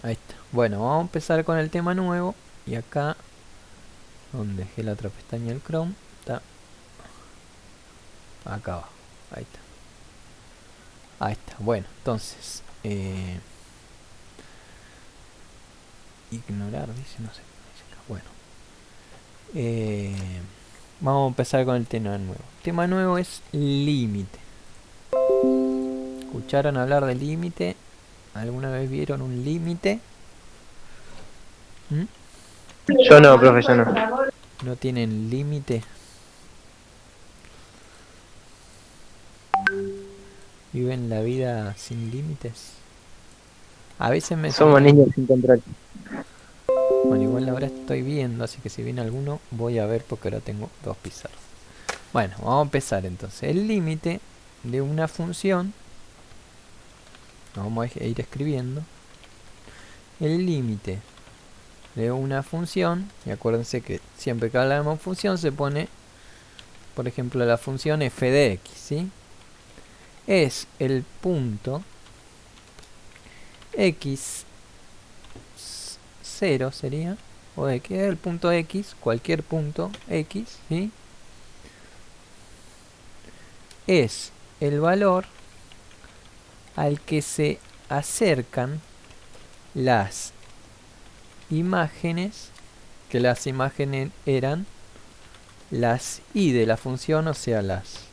Ahí está. Bueno, vamos a empezar con el tema nuevo. Y acá, donde dejé la otra pestaña del Chrome, está acá abajo. Ahí está. Ahí está. Bueno, entonces, ignorar, dice, no sé. Dice acá. Bueno, vamos a empezar con el tema nuevo. El tema nuevo es límite. ¿Escucharon hablar de límite? ¿Alguna vez vieron un límite? ¿Mm? Yo no, profe, yo no. ¿No tienen límite? ¿Viven la vida sin límites? A veces me Somos sorprende. niños sin control. Bueno, igual ahora estoy viendo, así que si viene alguno voy a ver porque ahora tengo dos pizarras. Bueno, vamos a empezar entonces. El límite de una función, vamos a ir escribiendo. El límite de una función, y acuérdense que siempre que hablamos de función se pone, por ejemplo, la función f de x, ¿sí? Es el punto x 0 sería, o x es el punto x, cualquier punto x, ¿sí? Es el valor al que se acercan las imágenes, que las imágenes eran las i de la función, o sea, las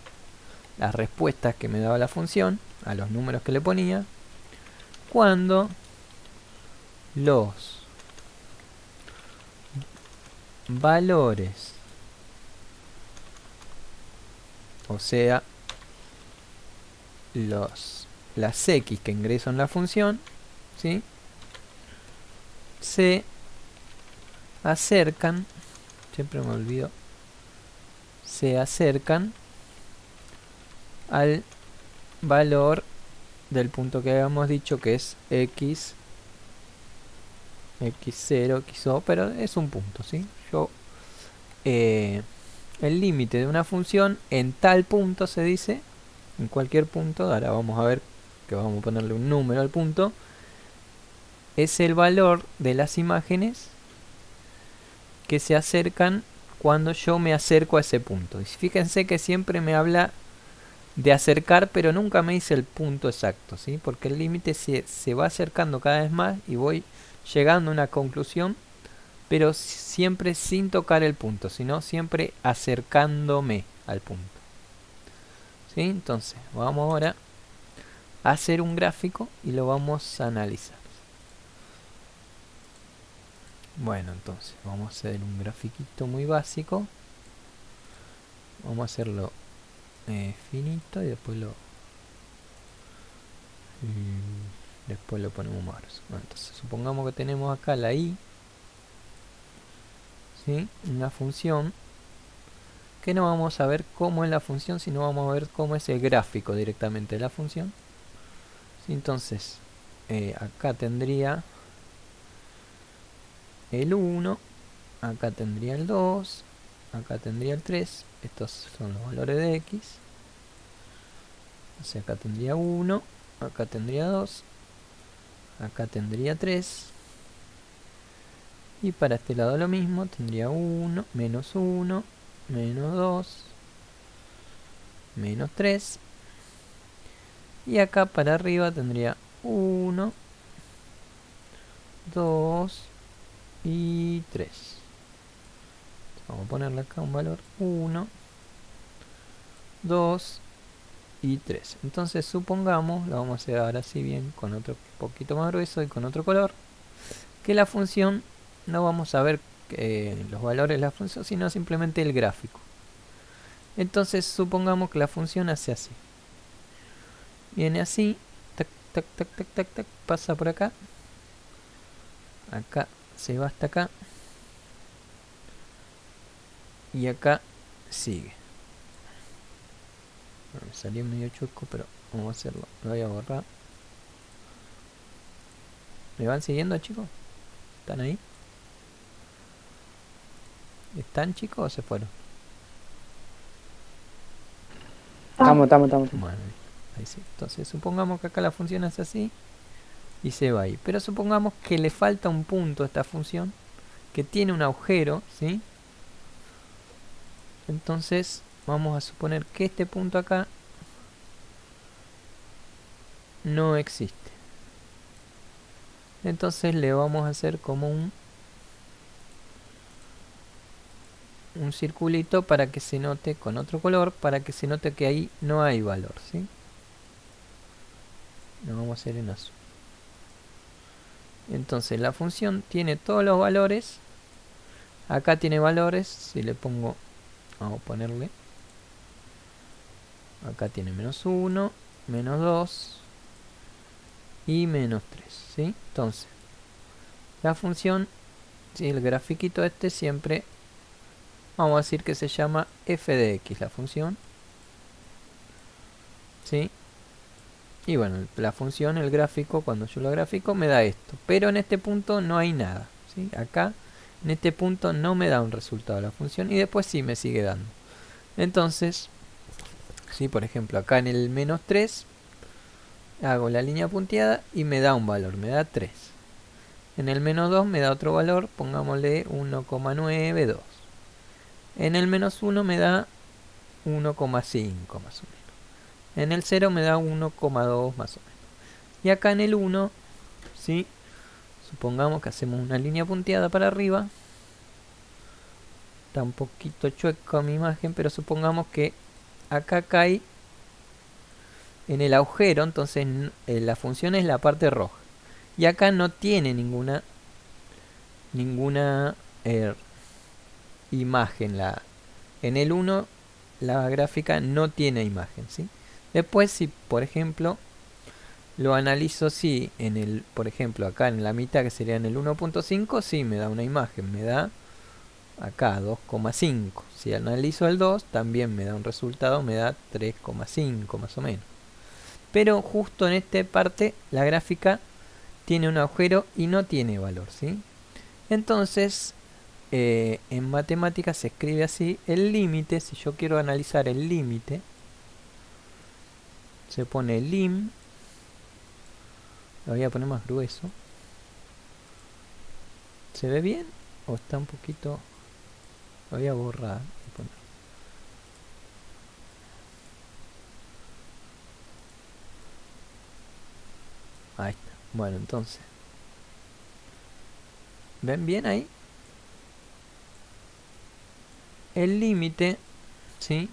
respuestas que me daba la función a los números que le ponía, cuando los valores, o sea, las x que ingreso en la función, ¿sí? Se acercan, siempre me olvido, se acercan al valor del punto que habíamos dicho, que es x, x0, xo, pero es un punto, ¿sí? El límite de una función en tal punto se dice, en cualquier punto, ahora vamos a ver que vamos a ponerle un número al punto, es el valor de las imágenes que se acercan cuando yo me acerco a ese punto. Y fíjense que siempre me habla de acercar, pero nunca me dice el punto exacto, ¿sí? Porque el límite se va acercando cada vez más y voy llegando a una conclusión, pero siempre sin tocar el punto, sino siempre acercándome al punto, ¿sí? Entonces, vamos ahora a hacer un gráfico y lo vamos a analizar. Bueno, entonces, vamos a hacer un grafiquito muy básico. Vamos a hacerlo finito y después lo ponemos más grueso. Bueno, entonces, supongamos que tenemos acá la i, ¿sí? Una función que no vamos a ver cómo es la función, sino vamos a ver cómo es el gráfico directamente de la función, ¿sí? Entonces, acá tendría el 1, acá tendría el 2, acá tendría el 3. Estos son los valores de x. O sea, acá tendría 1, acá tendría 2, acá tendría 3. Y para este lado lo mismo, tendría 1, menos 1, menos 2, menos 3. Y acá para arriba tendría 1, 2 y 3. Vamos a ponerle acá un valor 1, 2 y 3. Entonces supongamos, lo vamos a hacer ahora sí bien con otro poquito más grueso y con otro color, que la función no vamos a ver los valores de la función, sino simplemente el gráfico. Entonces supongamos que la función hace así. Viene así, tac, tac, tac, tac, tac, tac, pasa por acá. Acá se va hasta acá. Y acá sigue. Bueno, me salió medio chueco, pero vamos a hacerlo. Lo voy a borrar. ¿Me van siguiendo, chicos? ¿Están ahí? ¿Están, chicos, o se fueron? Estamos. Bueno, ahí sí. Entonces supongamos que acá la función es así. y se va ahí. Pero supongamos que le falta un punto a esta función, que tiene un agujero, ¿sí? Entonces vamos a suponer que este punto acá no existe. Entonces le vamos a hacer como un circulito para que se note con otro color, para que se note que ahí no hay valor, ¿sí? Lo vamos a hacer en azul. Entonces la función tiene todos los valores. Acá tiene valores. Si le pongo, vamos a ponerle, acá tiene -1, -2 y -3, ¿sí? Entonces la función, ¿sí? El grafiquito este siempre vamos a decir que se llama f de x, la función, ¿sí? Y bueno, la función, el gráfico, cuando yo lo grafico me da esto. Pero en este punto no hay nada, ¿sí? Acá, en este punto no me da un resultado la función y después sí me sigue dando. Entonces, ¿sí? Por ejemplo, acá en el -3 hago la línea punteada y me da un valor, me da 3. En el -2 me da otro valor, pongámosle 1,92. En el -1 me da 1,5 más o menos. En el 0 me da 1,2 más o menos. Y acá en el 1, ¿sí? Supongamos que hacemos una línea punteada para arriba. Está un poquito chueco mi imagen, pero supongamos que acá cae en el agujero, entonces la función es la parte roja. Y acá no tiene ninguna imagen. En el 1 la gráfica no tiene imagen, ¿sí? Después, si por ejemplo lo analizo, si en el, por ejemplo, acá en la mitad, que sería en el 1.5, sí me da una imagen, me da acá 2,5. Si analizo el 2, también me da un resultado, me da 3,5 más o menos. Pero justo en esta parte la gráfica tiene un agujero y no tiene valor, ¿sí? Entonces, en matemáticas se escribe así: el límite. Si yo quiero analizar el límite, se pone lim. Lo voy a poner más grueso. ¿Se ve bien? ¿O está un poquito? Lo voy a borrar y poner. Ahí está. Bueno, entonces, ¿ven bien ahí? El límite, ¿sí?,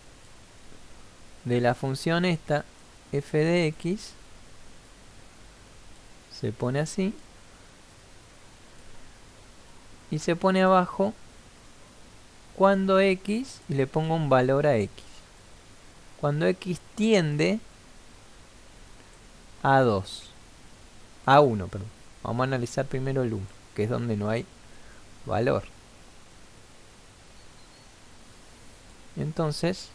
de la función esta, f de x, se pone así. Y se pone abajo cuando x, y le pongo un valor a x. Cuando x tiende a 2. A 1, perdón. Vamos a analizar primero el 1, que es donde no hay valor. Entonces,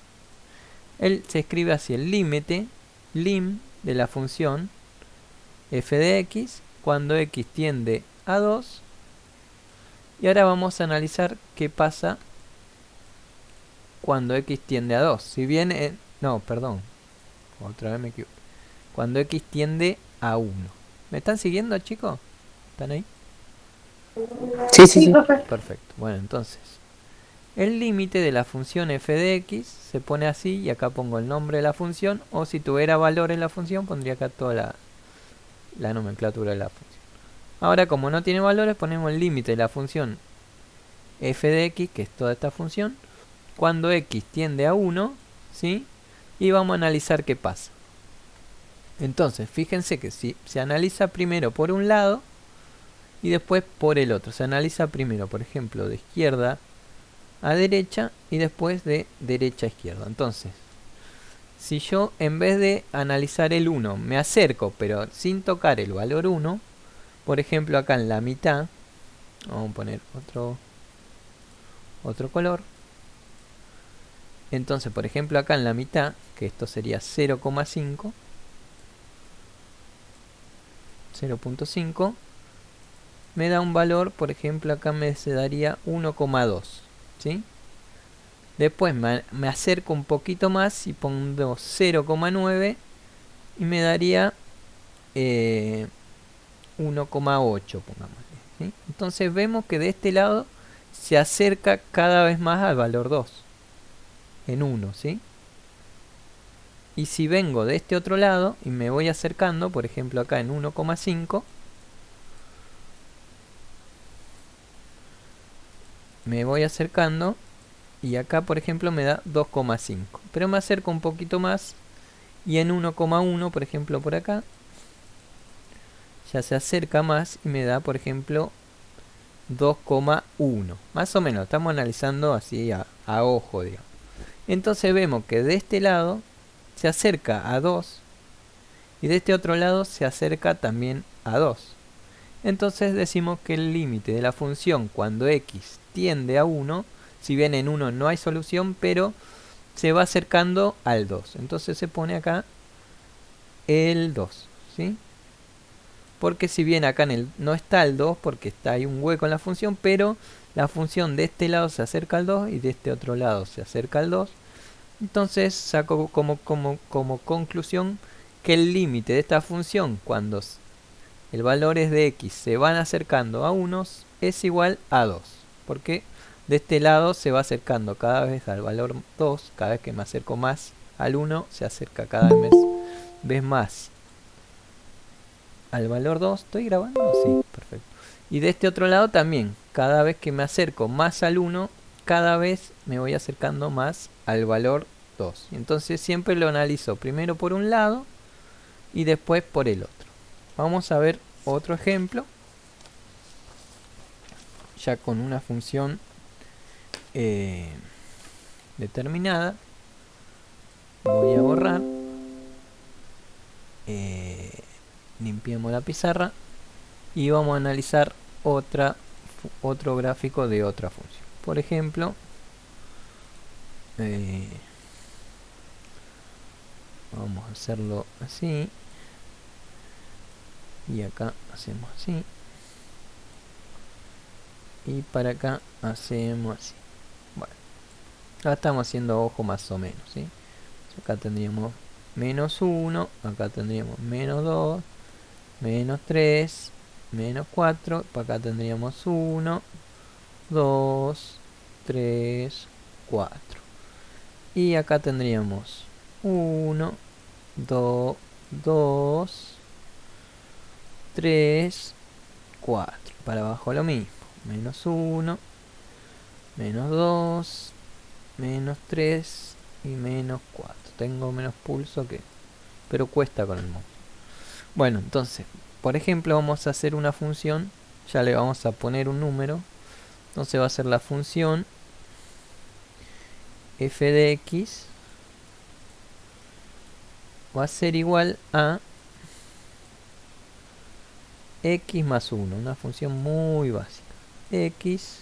él se escribe así: el límite, lim, de la función f de x, cuando x tiende a 2. Y ahora vamos a analizar qué pasa cuando x tiende a 2. Si bien, no, perdón, otra vez me equivoqué. Cuando x tiende a 1. ¿Me están siguiendo, chicos? ¿Están ahí? Sí, sí, sí. Perfecto. Bueno, entonces, el límite de la función f de x se pone así, y acá pongo el nombre de la función, o si tuviera valor en la función pondría acá toda la nomenclatura de la función. Ahora, como no tiene valores, ponemos el límite de la función f de x, que es toda esta función, cuando x tiende a 1, ¿sí? Y vamos a analizar qué pasa. Entonces, fíjense que si se analiza primero por un lado y después por el otro. Se analiza primero, por ejemplo, de izquierda a derecha y después de derecha a izquierda. Entonces, si yo en vez de analizar el 1 me acerco pero sin tocar el valor 1, por ejemplo acá en la mitad, vamos a poner otro color. Entonces, por ejemplo acá en la mitad, que esto sería 0,5, 0.5, me da un valor, por ejemplo acá me se daría 1,2, ¿sí? Después me acerco un poquito más y pongo 0,9 y me daría 1,8, pongámosle, ¿sí? Entonces vemos que de este lado se acerca cada vez más al valor 2 en 1, ¿sí? Y si vengo de este otro lado y me voy acercando, por ejemplo acá en 1,5, me voy acercando y acá por ejemplo me da 2,5, pero me acerco un poquito más y en 1,1, por ejemplo por acá, ya se acerca más y me da por ejemplo 2,1, más o menos, estamos analizando así a ojo, digamos. Entonces vemos que de este lado se acerca a 2 y de este otro lado se acerca también a 2. Entonces decimos que el límite de la función cuando x tiende a 1, si bien en 1 no hay solución, pero se va acercando al 2. Entonces se pone acá el 2, ¿sí? Porque si bien acá no está el 2, porque está ahí un hueco en la función, pero la función de este lado se acerca al 2 y de este otro lado se acerca al 2. Entonces saco como conclusión que el límite de esta función cuando el valor es de x se van acercando a 1 es igual a 2. Porque de este lado se va acercando cada vez al valor 2, cada vez que me acerco más al 1 se acerca cada vez más al valor 2. ¿Estoy grabando? Sí, perfecto. Y de este otro lado también, cada vez que me acerco más al 1, cada vez me voy acercando más al valor 2. Entonces siempre lo analizo primero por un lado y después por el otro. Vamos a ver otro ejemplo, ya con una función determinada. Voy a borrar, limpiemos la pizarra y vamos a analizar otro gráfico de otra función. Por ejemplo, vamos a hacerlo así y acá hacemos así y para acá hacemos así. Bueno, acá estamos haciendo ojo más o menos, ¿sí? Acá tendríamos menos 1, acá tendríamos menos 2, menos 3, menos 4, para acá tendríamos 1, 2, 3, 4. Y acá tendríamos 1, 2, 2, 3, 4. Para abajo lo mismo. Menos 1, menos 2, menos 3 y menos 4. Tengo menos pulso pero cuesta con el mouse. Bueno, entonces, por ejemplo, vamos a hacer una función. Ya le vamos a poner un número. Entonces va a ser la función f de x va a ser igual a x más 1, una función muy básica. X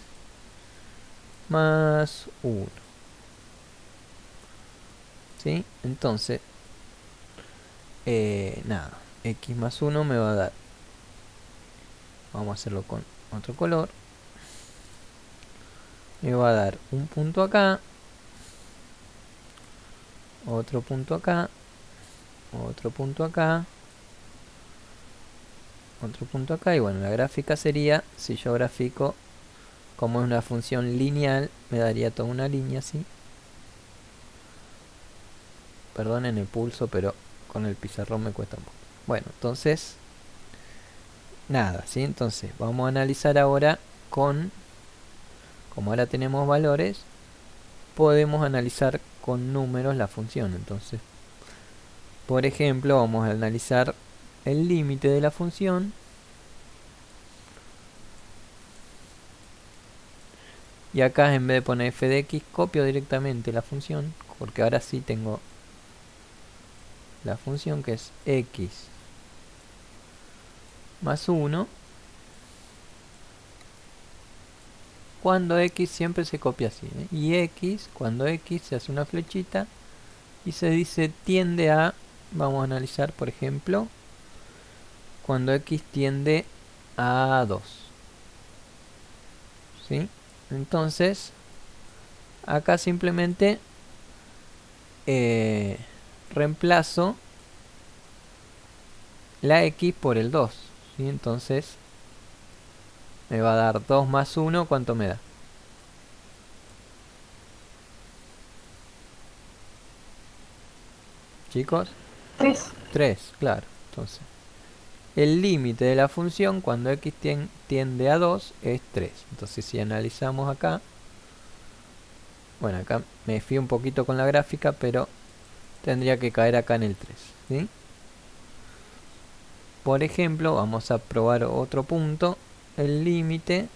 más 1. ¿Sí? Entonces, nada, x más 1 me va a dar, vamos a hacerlo con otro color, me va a dar un punto acá, otro punto acá, otro punto acá, otro punto acá, y bueno, la gráfica sería, si yo grafico, como es una función lineal, me daría toda una línea así. Perdonen el pulso, pero con el pizarrón me cuesta un poco. Bueno, entonces, nada, ¿sí? Entonces, vamos a analizar ahora como ahora tenemos valores, podemos analizar con números la función. Entonces, por ejemplo, vamos a analizar el límite de la función. Y acá en vez de poner f de x, copio directamente la función, porque ahora sí tengo la función que es x más 1. Cuando x siempre se copia así, ¿eh? Y x, cuando x se hace una flechita y se dice tiende a, vamos a analizar por ejemplo, cuando x tiende a 2. ¿Sí? Entonces, acá simplemente reemplazo la x por el 2. ¿sí? Entonces me va a dar 2 más 1, ¿cuánto me da? Chicos, 3. 3, claro. Entonces, el límite de la función cuando x tiende a 2 es 3. Entonces, si analizamos acá, bueno, acá me fui un poquito con la gráfica, pero tendría que caer acá en el 3, ¿sí? Por ejemplo, vamos a probar otro punto. El límite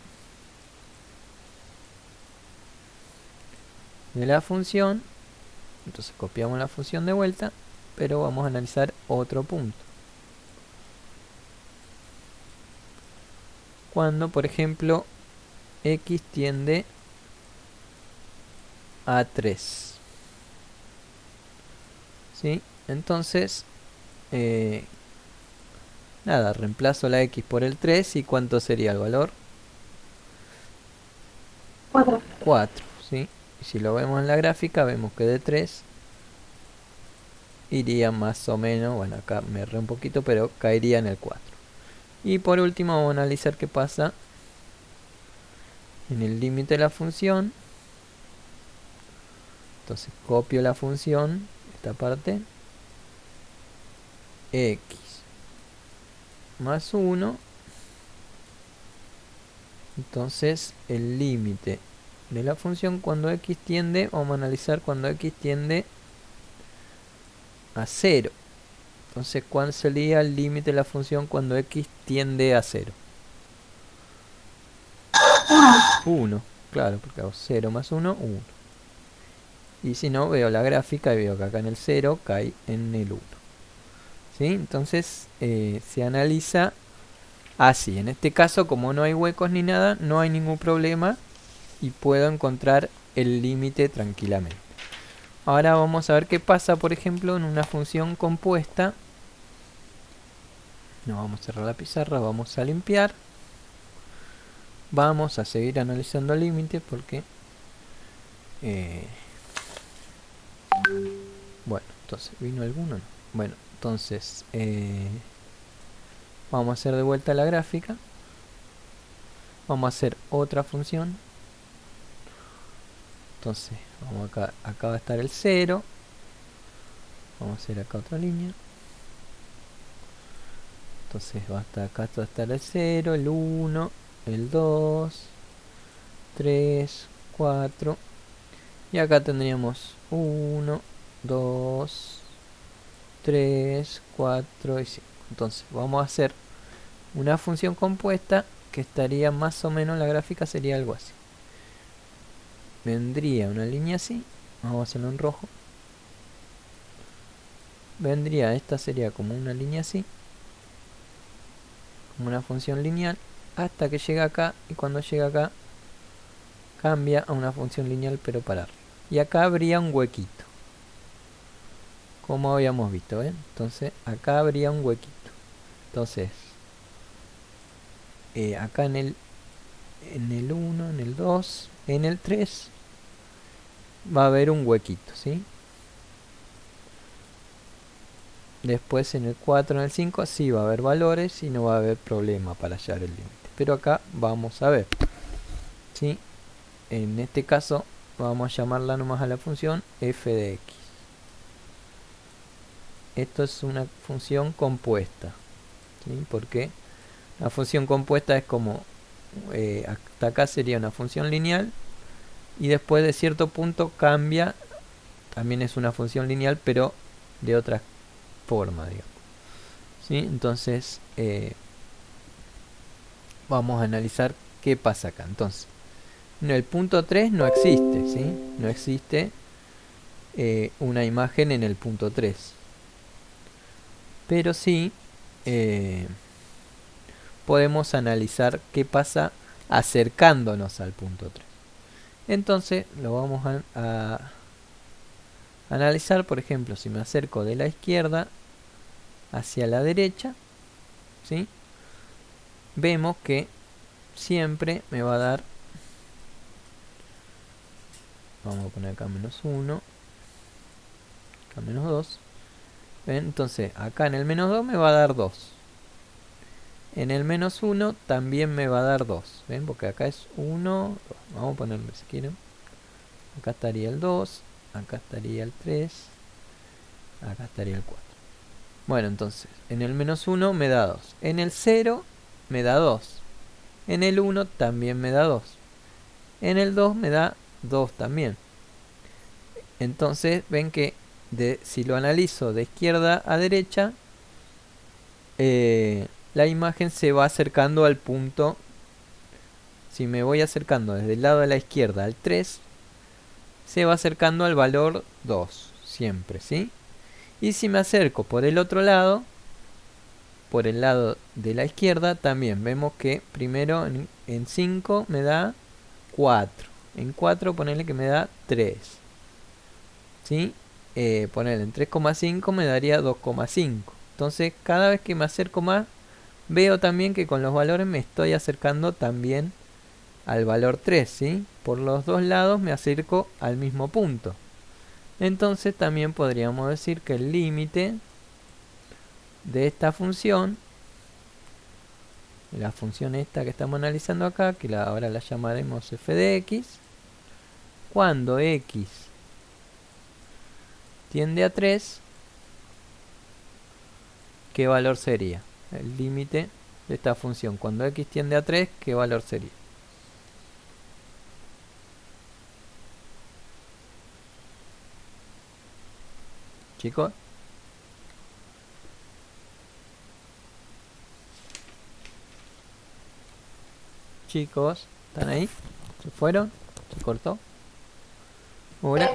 de la función, entonces copiamos la función de vuelta, pero vamos a analizar otro punto. Cuando, por ejemplo, x tiende a 3, ¿sí? Entonces, nada, reemplazo la x por el 3 y ¿cuánto sería el valor? 4. 4, ¿sí? Y si lo vemos en la gráfica, vemos que de 3 iría más o menos, bueno, acá me erré un poquito, pero caería en el 4. Y por último vamos a analizar qué pasa en el límite de la función. Entonces copio la función, esta parte, x más 1. Entonces el límite de la función cuando x tiende, vamos a analizar cuando x tiende a 0. Entonces, ¿cuál sería el límite de la función cuando x tiende a 0? 1, claro, porque hago 0 más 1, 1. Y si no, veo la gráfica y veo que acá en el 0 cae en el 1. ¿Sí? Entonces, se analiza así. En este caso, como no hay huecos ni nada, no hay ningún problema y puedo encontrar el límite tranquilamente. Ahora vamos a ver qué pasa, por ejemplo, en una función compuesta. No, vamos a cerrar la pizarra, vamos a limpiar. Vamos a seguir analizando el límite porque... bueno, entonces, ¿vino alguno? No. Bueno, entonces... vamos a hacer de vuelta la gráfica. Vamos a hacer otra función. Entonces, vamos acá va a estar el 0. Vamos a hacer acá otra línea. Entonces acá va a estar el 0, el 1, el 2, 3, 4. Y acá tendríamos 1, 2, 3, 4 y 5. Entonces vamos a hacer una función compuesta que estaría más o menos, la gráfica sería algo así. Vendría una línea así. Vamos a hacerlo en rojo. Vendría, esta sería como una línea así, como una función lineal, hasta que llega acá, y cuando llega acá cambia a una función lineal pero para arriba. Y acá habría un huequito, como habíamos visto, ¿ven? Entonces acá habría un huequito. Entonces acá en el 1, en el 2, en el 3 va a haber un huequito, ¿sí? Después en el 4, en el 5 sí va a haber valores y no va a haber problema para hallar el límite. Pero acá vamos a ver, ¿sí? En este caso vamos a llamarla nomás a la función f de x. Esto es una función compuesta, ¿sí? Porque la función compuesta es como hasta acá sería una función lineal y después de cierto punto cambia, también es una función lineal pero de otra forma, digamos, ¿sí? Entonces vamos a analizar qué pasa acá. Entonces no, el punto 3 no existe, ¿sí? No existe una imagen en el punto 3, pero sí podemos analizar qué pasa acercándonos al punto 3. Entonces lo vamos a analizar, por ejemplo, si me acerco de la izquierda hacia la derecha, ¿sí? Vemos que siempre me va a dar, vamos a poner acá menos 1, acá menos 2. ¿Ven? Entonces acá en el menos 2 me va a dar 2. En el menos 1 también me va a dar 2. ¿Ven? Porque acá es 1. Vamos a ponerlo si quieren. Acá estaría el 2. Acá estaría el 3. Acá estaría el 4. Bueno, entonces, en el menos 1 me da 2. En el 0 me da 2. En el 1 también me da 2. En el 2 me da 2 también. Entonces, ven que si lo analizo de izquierda a derecha, la imagen se va acercando al punto. Si me voy acercando desde el lado de la izquierda al 3, se va acercando al valor 2, siempre, ¿sí? Y si me acerco por el otro lado, por el lado de la izquierda, también vemos que primero en 5 me da 4. En 4 ponerle que me da 3. ¿Sí? Ponerle en 3,5 me daría 2,5. Entonces cada vez que me acerco más, veo también que con los valores me estoy acercando también al valor 3, ¿sí? Por los dos lados me acerco al mismo punto. Entonces también podríamos decir que el límite de esta función, la función esta que estamos analizando acá, que ahora la llamaremos f de x, cuando x tiende a 3, ¿qué valor sería? El límite de esta función. Cuando x tiende a 3, ¿qué valor sería? Chicos. Chicos, ¿están ahí? ¿Se fueron? ¿Se cortó? ¿Ahora?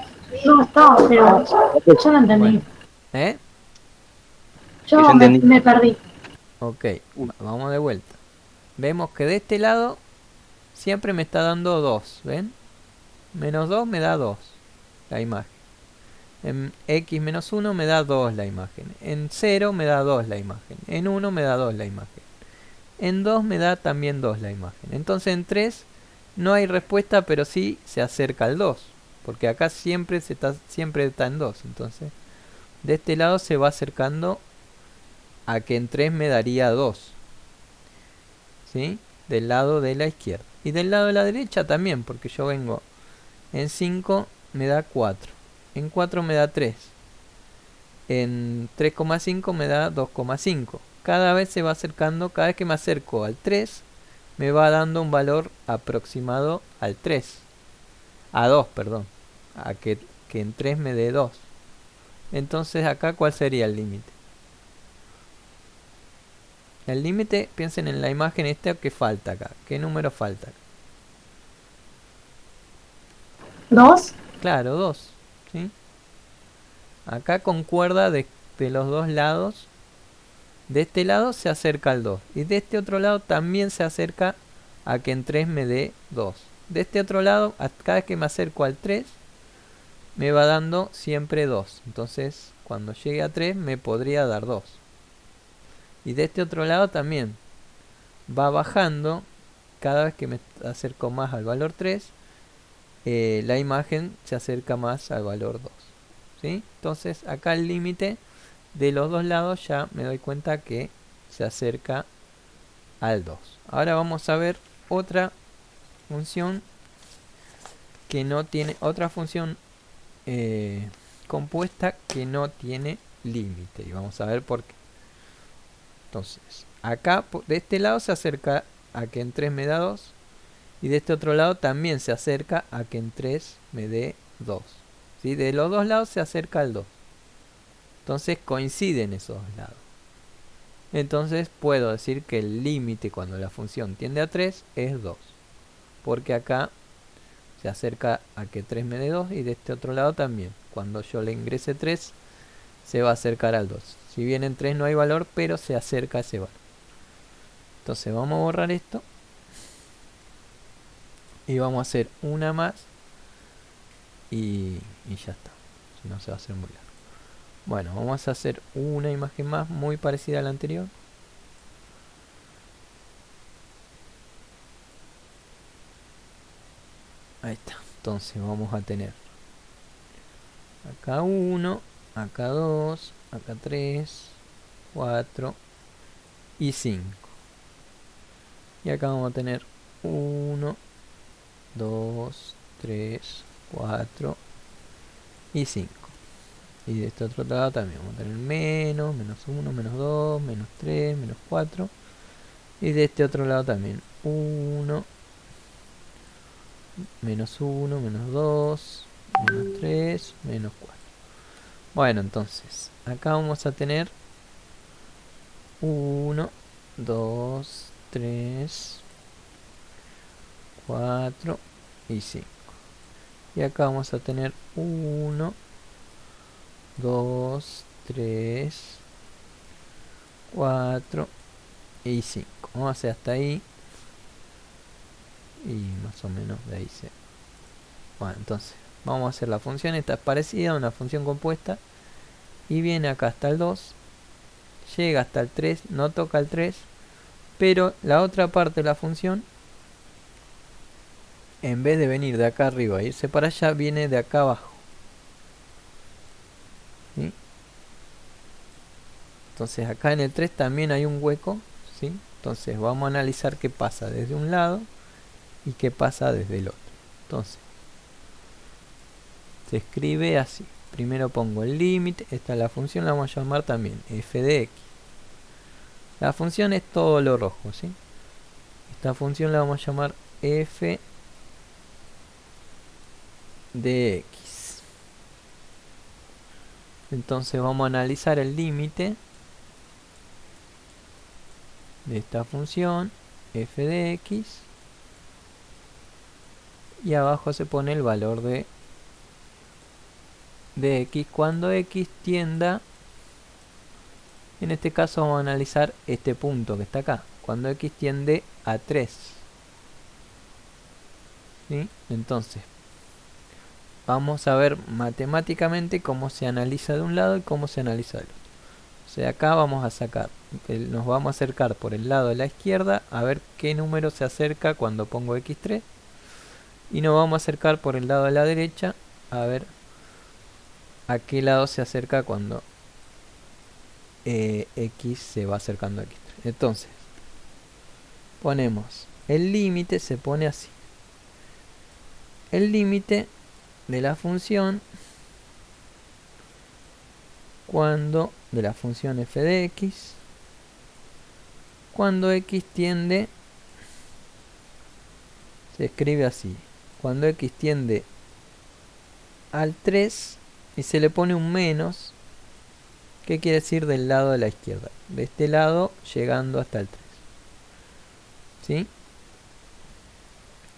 No, estaba, pero yo no entendí. Bueno. ¿Eh? Yo Yo me, entendí. me perdí. Ok, vamos de vuelta. Vemos que de este lado siempre me está dando 2, ¿ven? Menos 2 me da 2 la imagen. En x menos 1 me da 2 la imagen. En 0 me da 2 la imagen. En 1 me da 2 la imagen. En 2 me da también 2 la imagen. Entonces en 3 no hay respuesta, pero sí se acerca al 2. Porque acá siempre está en 2. Entonces de este lado se va acercando a que en 3 me daría 2. ¿Sí? Del lado de la izquierda. Y del lado de la derecha también, porque yo vengo en 5 me da 4. En 4 me da 3. En 3,5 me da 2,5. Cada vez se va acercando, cada vez que me acerco al 3, me va dando un valor aproximado al 3. A 2, perdón. A que en 3 me dé 2. Entonces acá, ¿cuál sería el límite? El límite, piensen en la imagen esta que falta acá. ¿Qué número falta? ¿Dos? Claro, 2. ¿Sí? Acá concuerda de los dos lados. De este lado se acerca al 2. Y de este otro lado también se acerca a que en 3 me dé 2. De este otro lado, cada vez que me acerco al 3, me va dando siempre 2. Entonces, cuando llegue a 3, me podría dar 2. Y de este otro lado también va bajando. Cada vez que me acerco más al valor 3, la imagen se acerca más al valor 2. ¿Sí? Entonces, acá el límite de los dos lados ya me doy cuenta que se acerca al 2. Ahora vamos a ver otra función que no tiene, otra función compuesta que no tiene límite. Y vamos a ver por qué. Entonces, acá de este lado se acerca a que en 3 me da 2. Y de este otro lado también se acerca a que en 3 me dé 2. ¿Sí? De los dos lados se acerca al 2. Entonces coinciden esos dos lados. Entonces puedo decir que el límite cuando la función tiende a 3 es 2. Porque acá se acerca a que 3 me dé 2 y de este otro lado también. Cuando yo le ingrese 3 se va a acercar al 2. Si bien en 3 no hay valor, pero se acerca a ese valor. Entonces vamos a borrar esto. Y vamos a hacer una más. Y ya está. Si no se va a hacer muy largo. Bueno, vamos a hacer una imagen más muy parecida a la anterior. Ahí está. Entonces vamos a tener acá 1, acá 2, acá 3, 4 y 5. Y acá vamos a tener 1, 2, 3, 4 y 5. Y de este otro lado también vamos a tener menos, menos 1, menos 2, menos 3, menos 4. Y de este otro lado también 1, menos 1, menos 2, menos 3, menos 4. Bueno, entonces, acá vamos a tener 1, 2, 3, 4 y 5. Y acá vamos a tener 1, 2, 3, 4 y 5. Vamos a hacer hasta ahí. Y más o menos de ahí se... Bueno, entonces, vamos a hacer la función. Esta es parecida a una función compuesta. Y viene acá hasta el 2. Llega hasta el 3. No toca el 3. Pero la otra parte de la función, en vez de venir de acá arriba e irse para allá, viene de acá abajo. ¿Sí? Entonces acá en el 3 también hay un hueco. ¿Sí? Entonces vamos a analizar qué pasa desde un lado y qué pasa desde el otro. Entonces se escribe así. Primero pongo el límite. Esta es la función, la vamos a llamar también f de x. La función es todo lo rojo, ¿sí? Esta función la vamos a llamar f de x. Entonces vamos a analizar el límite de esta función f de x. Y abajo se pone el valor de x cuando x tienda. En este caso vamos a analizar este punto que está acá. Cuando x tiende a 3. ¿Sí? Entonces, vamos a ver matemáticamente cómo se analiza de un lado y cómo se analiza del otro. O sea, acá vamos a sacar, nos vamos a acercar por el lado de la izquierda a ver qué número se acerca cuando pongo x3. Y nos vamos a acercar por el lado de la derecha a ver a qué lado se acerca cuando x se va acercando a x3. Entonces, ponemos el límite, se pone así. El límite de la función de la función f de x cuando x tiende, se escribe así, cuando x tiende al 3 y se le pone un menos. ¿Qué quiere decir del lado de la izquierda? De este lado llegando hasta el 3. ¿Sí?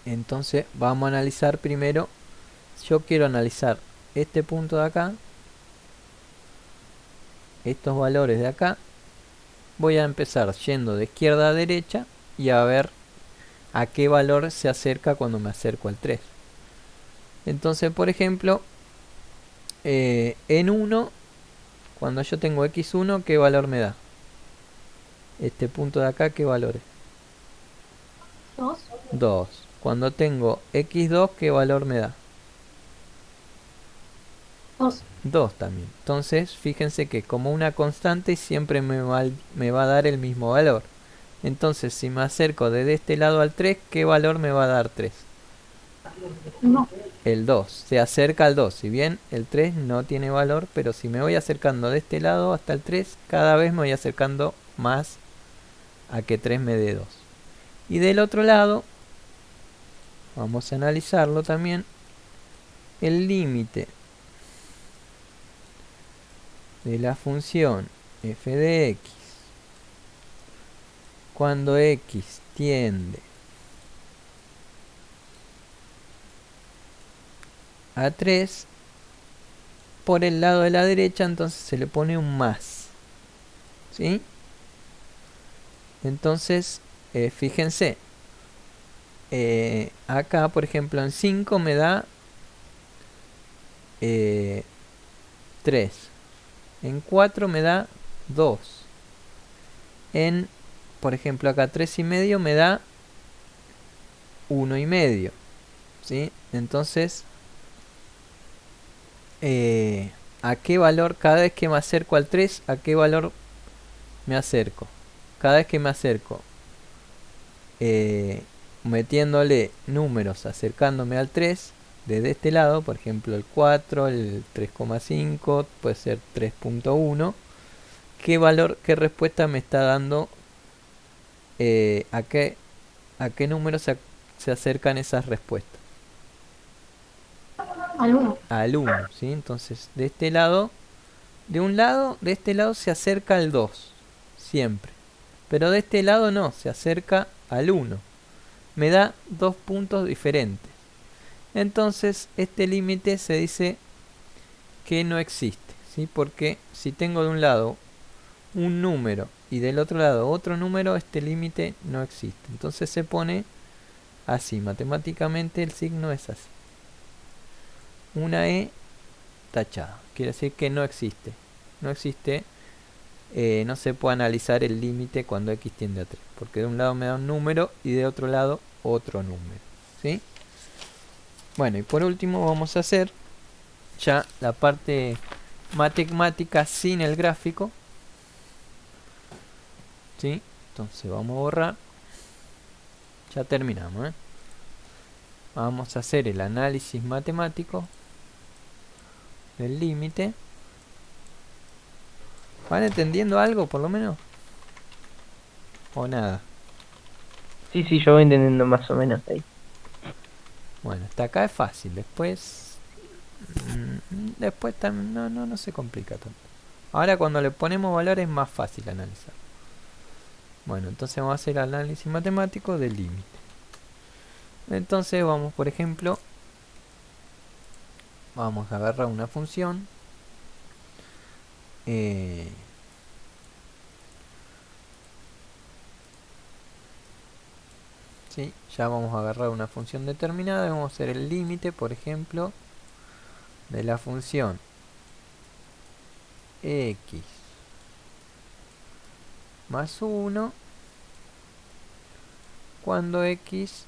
Entonces vamos a analizar primero. Yo quiero analizar este punto de acá, estos valores de acá. Voy a empezar yendo de izquierda a derecha y a ver a qué valor se acerca cuando me acerco al 3. Entonces, por ejemplo, en 1, cuando yo tengo x1, ¿qué valor me da? Este punto de acá, ¿qué valor es? 2. 2. Cuando tengo x2, ¿qué valor me da? 2. 2 también. Entonces, fíjense que como una constante siempre me va a dar el mismo valor. Entonces, si me acerco desde este lado al 3, ¿qué valor me va a dar 3? 1. El 2. Se acerca al 2. Si bien el 3 no tiene valor, pero si me voy acercando de este lado hasta el 3, cada vez me voy acercando más a que 3 me dé 2. Y del otro lado, vamos a analizarlo también, el límite de la función f de x cuando x tiende a 3 por el lado de la derecha, entonces se le pone un más. ¿Sí? Entonces, fíjense, acá por ejemplo en 5 me da 3. En 4 me da 2. En, por ejemplo, acá 3,5 me da 1,5. ¿Sí? Entonces, ¿a qué valor, cada vez que me acerco al 3, a qué valor me acerco? Cada vez que me acerco eh, metiéndole números acercándome al 3 desde este lado, por ejemplo el 4, el 3,5, puede ser 3,1. ¿Qué valor, qué respuesta me está dando? A qué número se acercan esas respuestas? Al 1. Al 1, ¿sí? Entonces, de este lado, de este lado se acerca al 2, siempre. Pero de este lado no, se acerca al 1. Me da dos puntos diferentes. Entonces, este límite se dice que no existe, ¿sí? Porque si tengo de un lado un número y del otro lado otro número, este límite no existe. Entonces se pone así, matemáticamente el signo es así. Una E tachada, quiere decir que no existe. No existe, no se puede analizar el límite cuando x tiende a 3, porque de un lado me da un número y de otro lado otro número, ¿sí? Bueno, y por último vamos a hacer ya la parte matemática sin el gráfico, ¿sí? Entonces vamos a borrar. Ya terminamos, ¿eh? Vamos a hacer el análisis matemático del límite. ¿Van entendiendo algo por lo menos? ¿O nada? Sí, sí, yo voy entendiendo más o menos ahí. Bueno, hasta acá es fácil. Después... después también no se complica tanto. Ahora cuando le ponemos valores es más fácil analizar. Bueno, entonces vamos a hacer el análisis matemático del límite. Entonces vamos, por ejemplo, vamos a agarrar una función. ¿Sí? Ya vamos a agarrar una función determinada y vamos a hacer el límite, por ejemplo, de la función x más 1 cuando x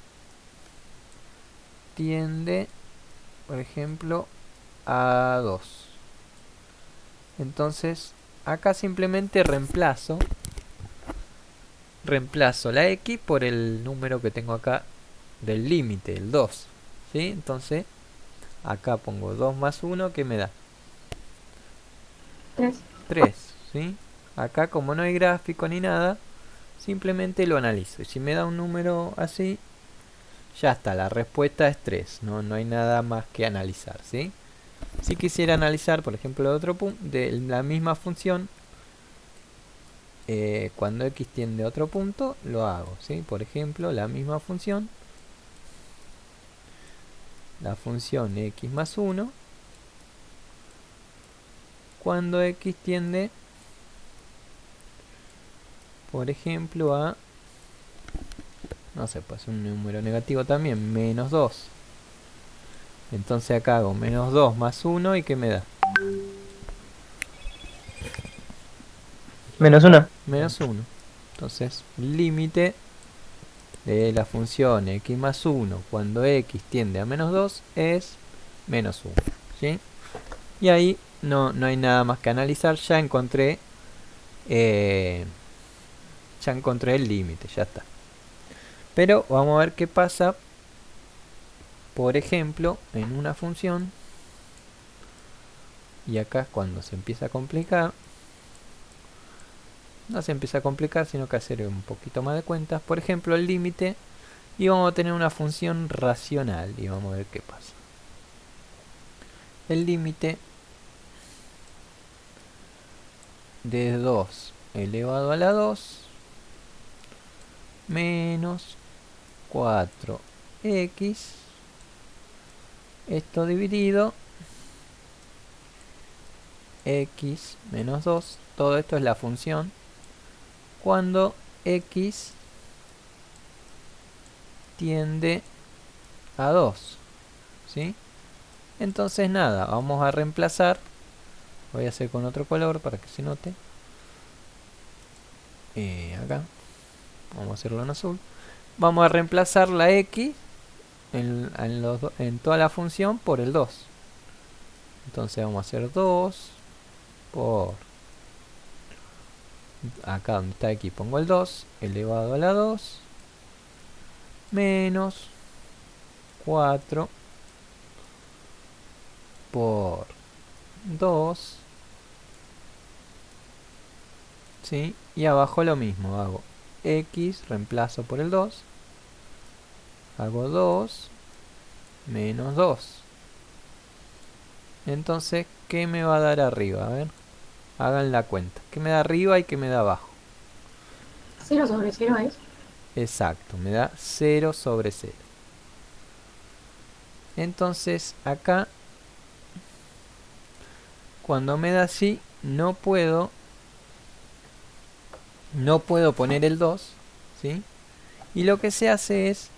tiende, por ejemplo, a 2. Entonces, acá simplemente reemplazo la x por el número que tengo acá del límite, el 2. ¿Sí? Entonces, acá pongo 2 más 1, ¿qué me da? 3. 3, ¿sí? Acá como no hay gráfico ni nada, simplemente lo analizo. Y si me da un número así, ya está, la respuesta es 3. No hay nada más que analizar, ¿sí? Si quisiera analizar, por ejemplo, otro punto de la misma función, cuando x tiende a otro punto, lo hago, ¿sí? Por ejemplo, la misma función, la función x más 1, cuando x tiende, por ejemplo, a, no sé, pues un número negativo también, menos 2. Entonces acá hago menos 2 más 1 y ¿qué me da? Menos 1. Menos 1. Entonces, límite de la función x más 1 cuando x tiende a menos 2 es menos 1. ¿Sí? Y ahí no hay nada más que analizar. Ya encontré el límite, ya está. Pero vamos a ver qué pasa, por ejemplo, en una función. Y acá es cuando se empieza a complicar. No se empieza a complicar, sino que hacer un poquito más de cuentas. Por ejemplo, el límite. Y vamos a tener una función racional. Y vamos a ver qué pasa. El límite de 2 elevado a la 2 menos 4x, esto dividido x menos 2, todo esto es la función cuando x tiende a 2, ¿sí? Entonces nada, vamos a reemplazar, voy a hacer con otro color para que se note, acá, vamos a hacerlo en azul, vamos a reemplazar la x en toda la función por el 2. Entonces vamos a hacer 2 por, acá donde está x pongo el 2 elevado a la 2 menos 4 por 2, ¿sí? Y abajo lo mismo, hago x, reemplazo por el 2, hago 2 menos 2. Entonces, ¿qué me va a dar arriba? A ver, hagan la cuenta. ¿Qué me da arriba y qué me da abajo? 0 sobre 0 es. Exacto, me da 0 sobre 0. Entonces, acá, cuando me da así, no puedo poner el 2, ¿sí? Y lo que se hace es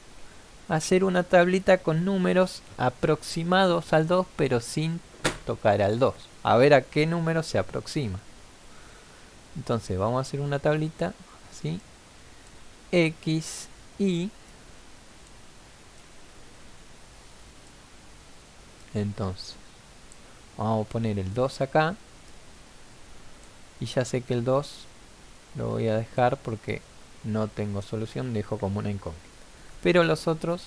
hacer una tablita con números aproximados al 2, pero sin tocar al 2. A ver a qué número se aproxima. Entonces vamos a hacer una tablita así. X, Y. Entonces vamos a poner el 2 acá. Y ya sé que el 2 lo voy a dejar porque no tengo solución. Dejo como una incógnita. Pero los otros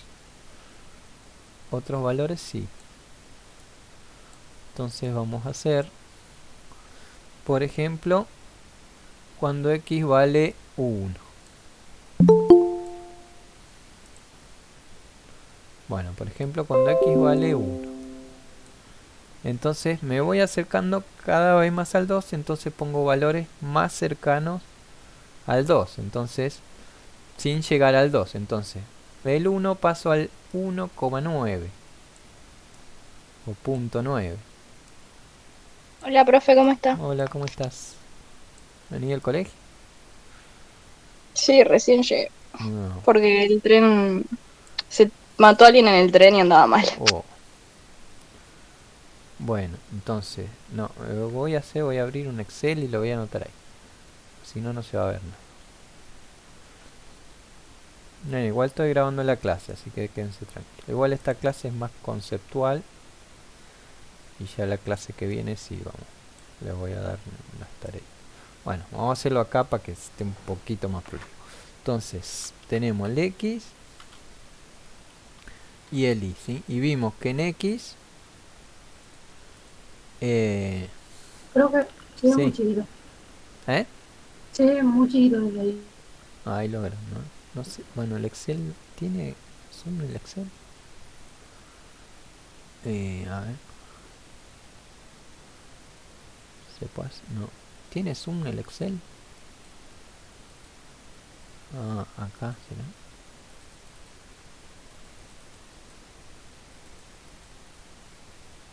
valores sí. Entonces vamos a hacer, por ejemplo, cuando x vale 1. Bueno, por ejemplo, cuando x vale 1. Entonces me voy acercando cada vez más al 2, entonces pongo valores más cercanos al 2. Entonces, sin llegar al 2. Entonces, del 1 paso al 1,9 o punto 9. Hola, profe, ¿cómo está? Hola, ¿cómo estás? ¿Vení al colegio? Sí, recién llegué. No. Porque el tren... Se mató a alguien en el tren y andaba mal. Oh. Bueno, entonces, no, voy a abrir un Excel y lo voy a anotar ahí. Si no, no se va a ver nada. No, igual estoy grabando la clase, así que quédense tranquilos. Igual esta clase es más conceptual. Y ya la clase que viene sí, vamos. Les voy a dar las tareas. Bueno, vamos a hacerlo acá para que esté un poquito más prolijo. Entonces, tenemos el X y el Y, ¿sí? Y vimos que en X... Creo que sí es muy sí. chiquito. ¿Eh? Sí, es muy chiquito desde ahí. Ahí lo verán, ¿no? No sé. Bueno, el Excel tiene... ¿Zoom el Excel? A ver. ¿Se puede hacer? No. ¿Tiene zoom el Excel? Ah, acá será.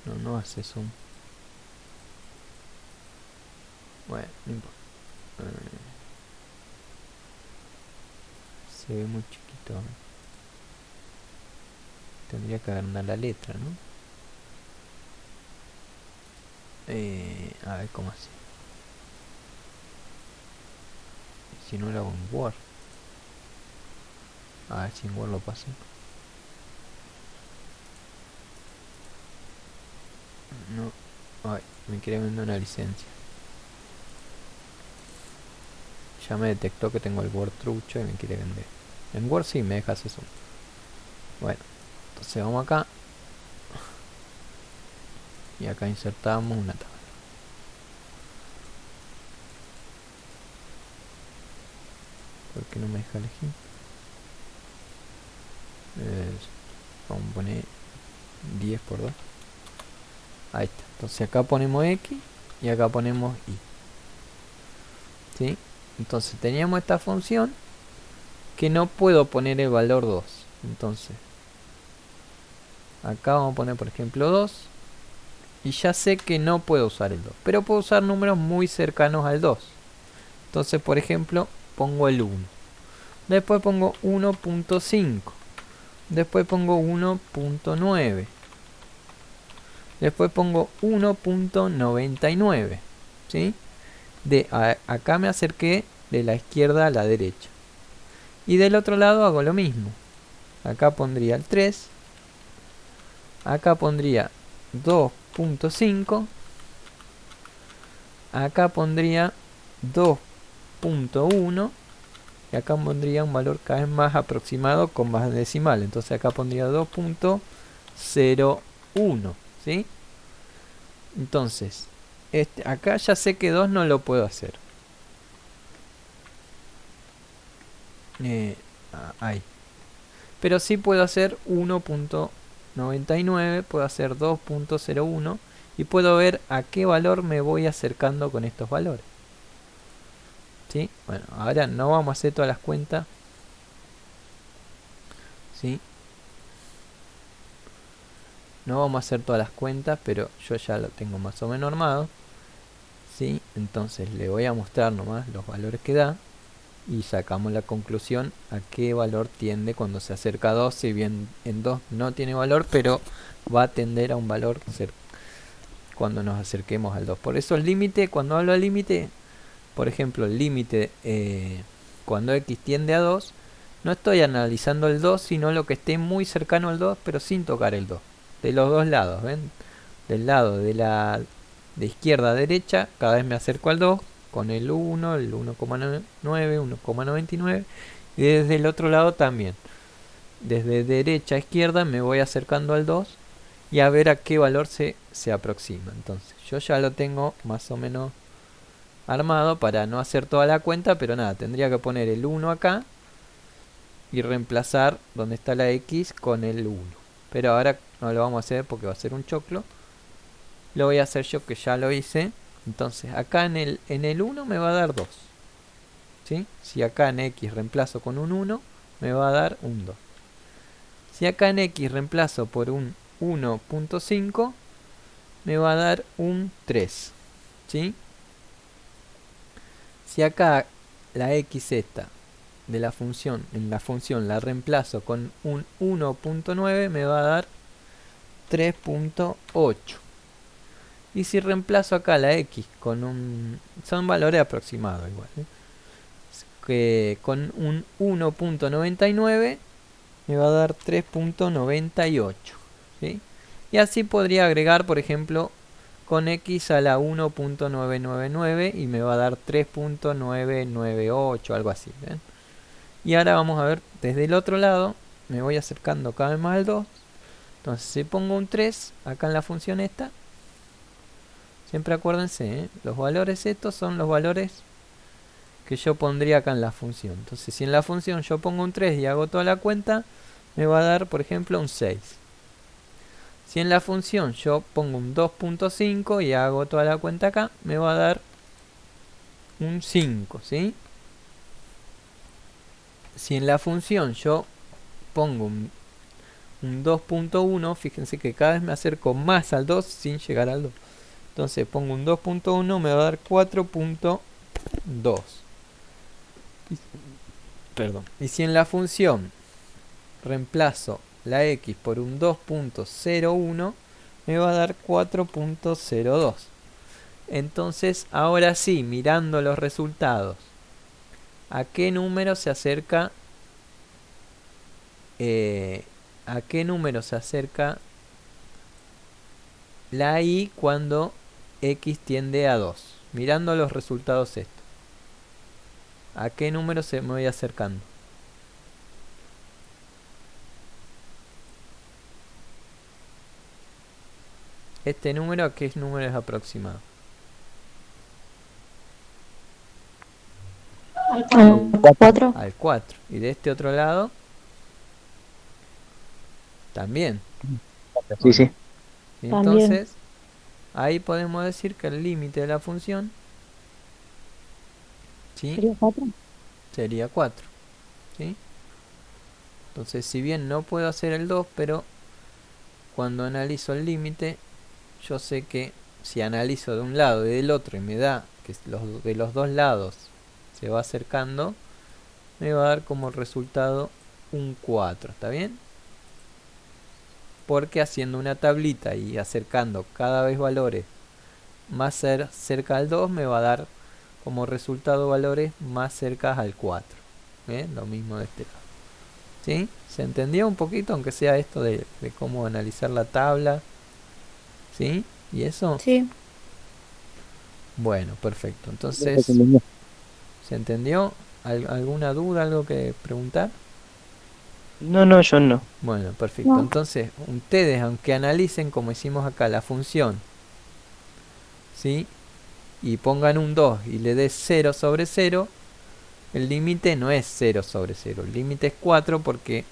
No, no hace zoom. Bueno, no importa. Se ve muy chiquito. Tendría que agrandar la letra, ¿no? A ver cómo así. Si no lo hago en Word. A ver si en Word lo paso. No. Ay, me quiere vender una licencia. Ya me detectó que tengo el Word trucho y me quiere vender. En Word sí me deja hacer zoom. Bueno, entonces vamos acá. Y acá insertamos una tabla. ¿Por qué no me deja elegir? Vamos a poner 10 por 2. Ahí está. Entonces acá ponemos X y acá ponemos Y. ¿Sí? Entonces teníamos esta función que no puedo poner el valor 2. Entonces acá vamos a poner por ejemplo 2. Y ya sé que no puedo usar el 2. Pero puedo usar números muy cercanos al 2. Entonces por ejemplo pongo el 1. Después pongo 1.5. Después pongo 1.9. Después pongo 1.99. ¿Sí? Acá me acerqué de la izquierda a la derecha. Y del otro lado hago lo mismo. Acá pondría el 3. Acá pondría 2.5. Acá pondría 2.1. y acá pondría un valor cada vez más aproximado con más decimal. Entonces acá pondría 2.01, ¿sí? Entonces, acá ya sé que 2 no lo puedo hacer. Ahí. Pero sí puedo hacer 1.99, puedo hacer 2.01 y puedo ver a qué valor me voy acercando con estos valores. ¿Sí? Bueno, ahora no vamos a hacer todas las cuentas. ¿Sí? No vamos a hacer todas las cuentas, pero yo ya lo tengo más o menos armado. ¿Sí? Entonces le voy a mostrar nomás los valores que da y sacamos la conclusión a qué valor tiende cuando se acerca a 2. Si bien en 2 no tiene valor, pero va a tender a un valor cuando nos acerquemos al 2. Por eso el límite, cuando hablo de límite, por ejemplo, el límite cuando x tiende a 2, no estoy analizando el 2, sino lo que esté muy cercano al 2, pero sin tocar el 2. De los dos lados, ¿ven? Del lado de izquierda a derecha, cada vez me acerco al 2, con el 1, el 1,9, 1,99, y desde el otro lado también. Desde derecha a izquierda me voy acercando al 2 y a ver a qué valor se aproxima. Entonces, yo ya lo tengo más o menos armado para no hacer toda la cuenta, pero nada, tendría que poner el 1 acá y reemplazar donde está la x con el 1. Pero ahora no lo vamos a hacer porque va a ser un choclo. Lo voy a hacer yo, que ya lo hice. Entonces acá en el 1 me va a dar 2. ¿Sí? Si acá en x reemplazo con un 1, me va a dar un 2. Si acá en x reemplazo por un 1.5, me va a dar un 3. ¿Sí? Si acá la x esta de la función, en la función la reemplazo con un 1.9, me va a dar 3.8. Y si reemplazo acá la x con son valores aproximados igual, que con un 1.99 me va a dar 3.98. ¿Sí? Y así podría agregar, por ejemplo, con x a la 1.999 y me va a dar 3.998, algo así. ¿Ven? Y ahora vamos a ver desde el otro lado, me voy acercando cada vez más al 2. Entonces si pongo un 3 acá en la función esta, siempre acuérdense, los valores estos son los valores que yo pondría acá en la función. Entonces si en la función yo pongo un 3 y hago toda la cuenta, me va a dar, por ejemplo, un 6. Si en la función yo pongo un 2.5 y hago toda la cuenta acá, me va a dar un 5, ¿sí? Si en la función yo pongo un 2.1, fíjense que cada vez me acerco más al 2 sin llegar al 2. Entonces pongo un 2.1, me va a dar 4.2. Perdón. Y si en la función reemplazo la x por un 2.01, me va a dar 4.02. Entonces, ahora sí, mirando los resultados, ¿a qué número se acerca? ¿A qué número se acerca la y cuando x tiende a 2? Mirando los resultados estos, ¿a qué número me voy acercando? Este número, ¿a qué número es aproximado? Al Al 4. Al 4. Y de este otro lado, también. Sí, sí. Y También. entonces, ahí podemos decir que el límite de la función, ¿sí?, ¿Sería 4? sería 4. ¿Sí? Entonces, si bien no puedo hacer el 2, pero cuando analizo el límite, yo sé que si analizo de un lado y del otro y me da que de los dos lados se va acercando, me va a dar como resultado un 4. ¿Está bien? Porque haciendo una tablita y acercando cada vez valores más cerca al 2, me va a dar como resultado valores más cerca al 4. ¿Bien? Lo mismo de este lado. ¿Sí? ¿Se entendió un poquito? Aunque sea esto de cómo analizar la tabla. ¿Sí? ¿Y eso? Sí. Bueno, perfecto. Entonces, ¿se entendió? ¿Alguna duda, algo que preguntar? No, yo no. Bueno, perfecto. No. Entonces, ustedes, aunque analicen como hicimos acá la función, ¿sí? Y pongan un 2 y le des 0 sobre 0, el límite no es 0 sobre 0, el límite es 4 porque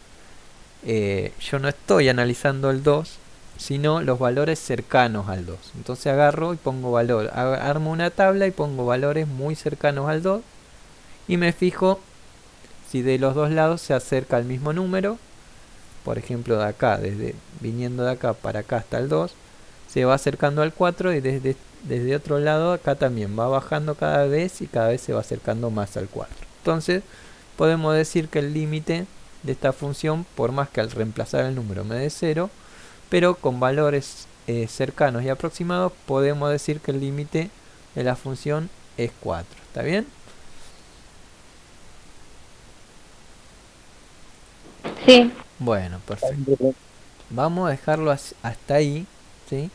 yo no estoy analizando el 2, sino los valores cercanos al 2. Entonces agarro y pongo valor, armo una tabla y pongo valores muy cercanos al 2 y me fijo si de los dos lados se acerca al mismo número. Por ejemplo, de acá, viniendo de acá para acá hasta el 2, se va acercando al 4 y desde otro lado acá también va bajando cada vez y cada vez se va acercando más al 4. Entonces podemos decir que el límite de esta función, por más que al reemplazar el número me dé 0, pero con valores cercanos y aproximados, podemos decir que el límite de la función es 4. ¿Está bien? Sí. Bueno, perfecto. Vamos a dejarlo hasta ahí, ¿sí?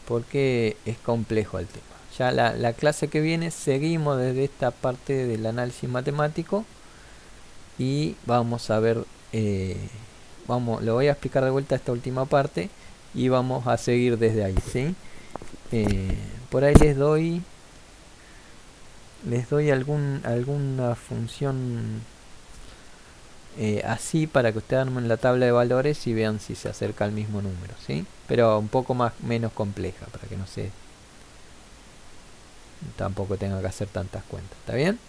Porque es complejo el tema. Ya la clase que viene seguimos desde esta parte del análisis matemático y vamos a ver, le voy a explicar de vuelta esta última parte y vamos a seguir desde ahí, ¿sí? Por ahí les doy alguna función así para que ustedes armen la tabla de valores y vean si se acerca al mismo número, ¿sí? Pero un poco menos compleja para que no se tampoco tenga que hacer tantas cuentas. ¿Está bien?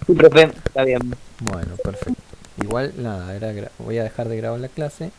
Sí, profe, está bien. Bueno, perfecto. Igual nada, voy a dejar de grabar la clase